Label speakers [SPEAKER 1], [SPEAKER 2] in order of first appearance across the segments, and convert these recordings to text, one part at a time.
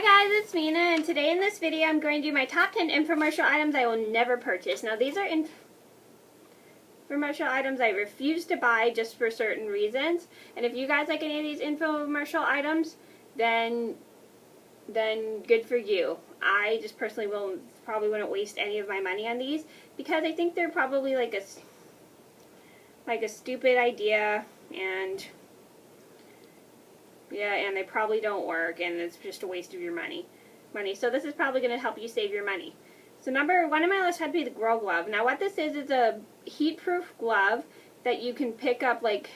[SPEAKER 1] Hi guys, it's Mena, and today in this video I'm going to do my top 10 infomercial items I will never purchase. Now these are infomercial items I refuse to buy just for certain reasons, and if you guys like any of these infomercial items, then good for you. I just personally probably wouldn't waste any of my money on these because I think they're probably like a stupid idea, and yeah, and they probably don't work, and it's just a waste of your money. So this is probably going to help you save your money. So number one on my list had to be the Girl Glove. Now what this is a heat-proof glove that you can pick up like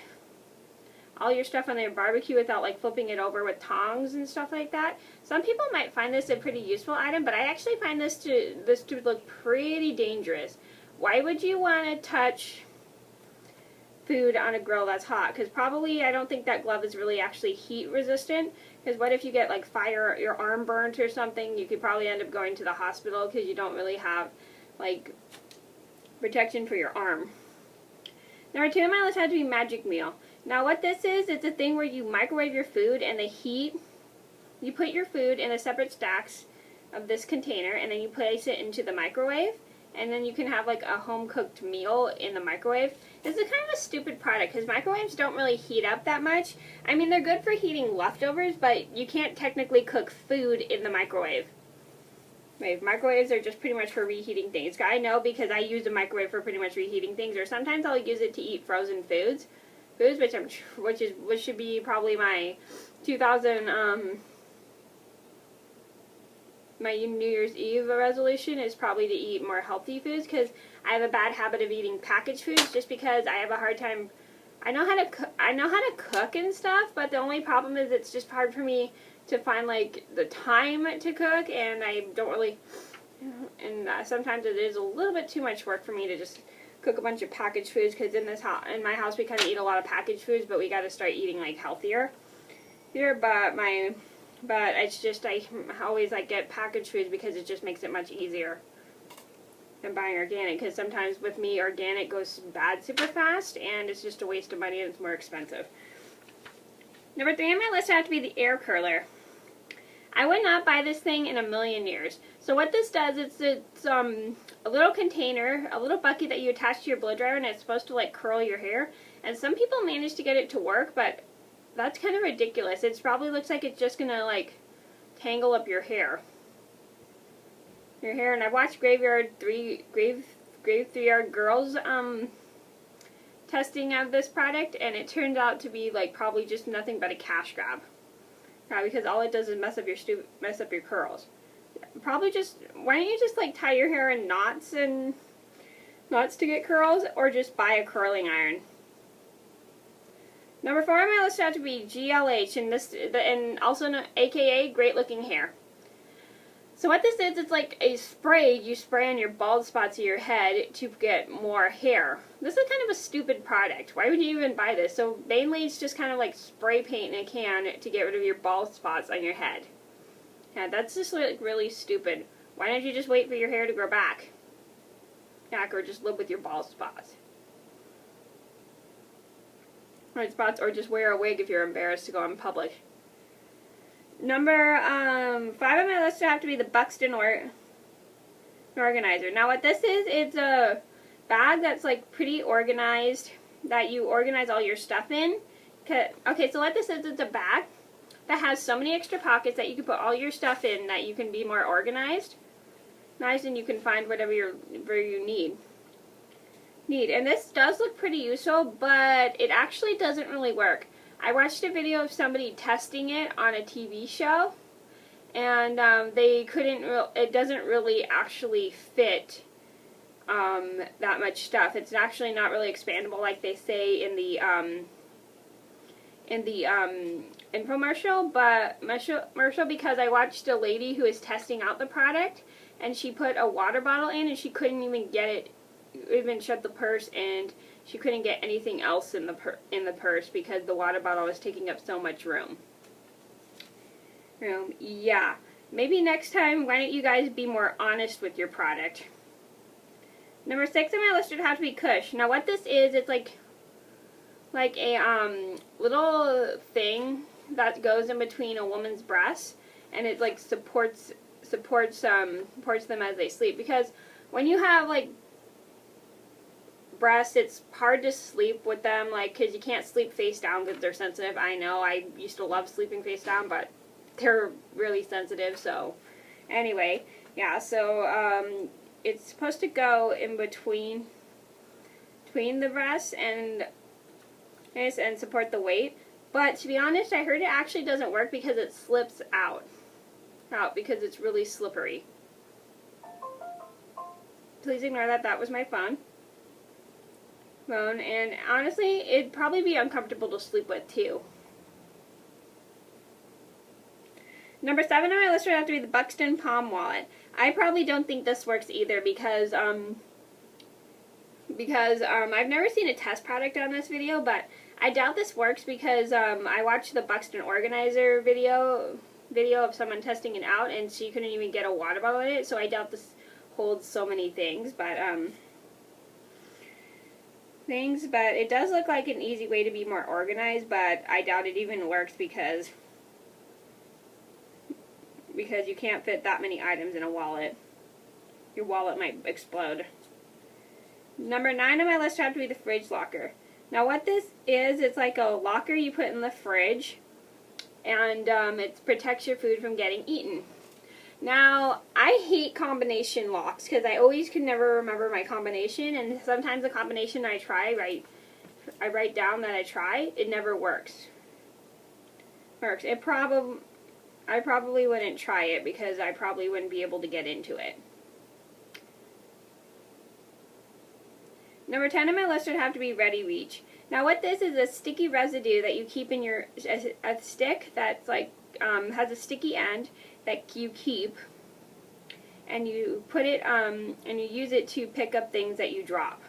[SPEAKER 1] all your stuff on your barbecue without like flipping it over with tongs and stuff like that. Some people might find this a pretty useful item, but I actually find this to look pretty dangerous. Why would you want to touch food on a grill that's hot? Because probably I don't think that glove is really actually heat resistant, because what if you get like your arm burnt or something? You could probably end up going to the hospital because you don't really have like protection for your arm. Number two on my list had to be Magic Meal. Now what this is, it's a thing where you microwave your food, and the heat, you put your food in a separate stacks of this container, and then you place it into the microwave, and then you can have like a home-cooked meal in the microwave. This is kind of a stupid product because microwaves don't really heat up that much. I mean, they're good for heating leftovers, but you can't technically cook food in the microwave. Microwaves are just pretty much for reheating things. I know because I use a microwave for pretty much reheating things, or sometimes I'll use it to eat frozen foods, which should be probably my my New Year's Eve resolution is probably to eat more healthy foods, because I have a bad habit of eating packaged foods just because I have a hard time. I know how to cook and stuff, but the only problem is it's just hard for me to find like the time to cook, and I don't really, and sometimes it is a little bit too much work for me to just cook a bunch of packaged foods, because in my house we kind of eat a lot of packaged foods, but we got to start eating like healthier here. But it's just I always like get packaged foods because it just makes it much easier than buying organic, because sometimes with me organic goes bad super fast, and it's just a waste of money and it's more expensive. Number three on my list had to be the air curler. I would not buy this thing in a million years. So what this does, it's a little container, a little bucket that you attach to your blow dryer, and it's supposed to like curl your hair. And some people manage to get it to work, but that's kind of ridiculous. It probably looks like it's just gonna like tangle up your hair. And I've watched Grave 3 Girls testing of this product, and it turned out to be like probably just nothing but a cash grab. Because all it does is mess up your curls. Probably just, why don't you just like tie your hair in knots to get curls, or just buy a curling iron. Number four on my list had to be GLH, and also AKA Great Looking Hair. So what this is, it's like a spray you spray on your bald spots of your head to get more hair. This is kind of a stupid product. Why would you even buy this? So mainly it's just kind of like spray paint in a can to get rid of your bald spots on your head. Yeah, that's just like really stupid. Why don't you just wait for your hair to grow back? Or just live with your bald spots. Or just wear a wig if you're embarrassed to go in public. Number 5 on my list would have to be the Buxton Organizer. Now what this is, it's a bag that's like pretty organized, that you organize all your stuff in. Okay, so what this is, it's a bag that has so many extra pockets that you can put all your stuff in, that you can be more organized. And you can find whatever you need. And this does look pretty useful, but it actually doesn't really work. I watched a video of somebody testing it on a TV show, and it doesn't really actually fit that much stuff. It's actually not really expandable like they say in the infomercial, because I watched a lady who was testing out the product, and she put a water bottle in, and she couldn't even shut the purse, and she couldn't get anything else in the purse because the water bottle was taking up so much room. Yeah. Maybe next time, why don't you guys be more honest with your product? Number 6 on my list would have to be Cush. Now what this is, it's like a little thing that goes in between a woman's breasts, and it like supports them as they sleep, because when you have like breasts, it's hard to sleep with them, like, because you can't sleep face down because they're sensitive. I know, I used to love sleeping face down, but they're really sensitive. So anyway, yeah, so it's supposed to go in between the breasts and support the weight. But to be honest, I heard it actually doesn't work because it slips out because it's really slippery. Please ignore that. That was my phone. And honestly, it'd probably be uncomfortable to sleep with too. Number 7 on my list would have to be the Buxton Palm Wallet. I probably don't think this works either because I've never seen a test product on this video, but I doubt this works because I watched the Buxton Organizer video of someone testing it out, and she couldn't even get a water bottle in it, so I doubt this holds so many things, but it does look like an easy way to be more organized, but I doubt it even works because you can't fit that many items in a wallet. Your wallet might explode. Number 9 on my list would have to be the fridge locker. Now what this is, it's like a locker you put in the fridge, and it protects your food from getting eaten. Now, I hate combination locks because I always can never remember my combination, and sometimes the combination I write down that I try, it never works. I probably wouldn't try it because I probably wouldn't be able to get into it. Number 10 on my list would have to be Ready Reach. Now what this is a sticky residue that you keep in a stick that's like has a sticky end that you keep, and you put it and you use it to pick up things that you drop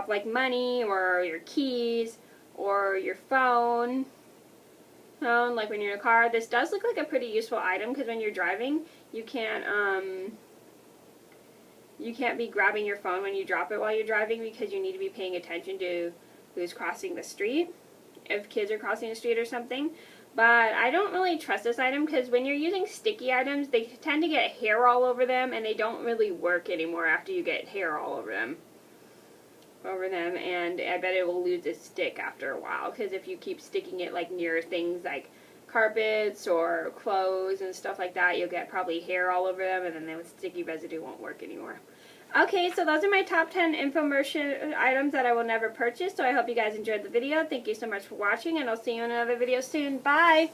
[SPEAKER 1] like money or your keys or your phone, like when you're in a car. This does look like a pretty useful item because when you're driving, you can't be grabbing your phone when you drop it while you're driving because you need to be paying attention to who's crossing the street, if kids are crossing the street or something. But I don't really trust this item because when you're using sticky items, they tend to get hair all over them, and they don't really work anymore after you get hair all over them. And I bet it will lose its stick after a while because if you keep sticking it like near things like carpets or clothes and stuff like that, you'll get probably hair all over them, and then the sticky residue won't work anymore. Okay, so those are my top 10 infomercial items that I will never purchase, so I hope you guys enjoyed the video. Thank you so much for watching, and I'll see you in another video soon. Bye!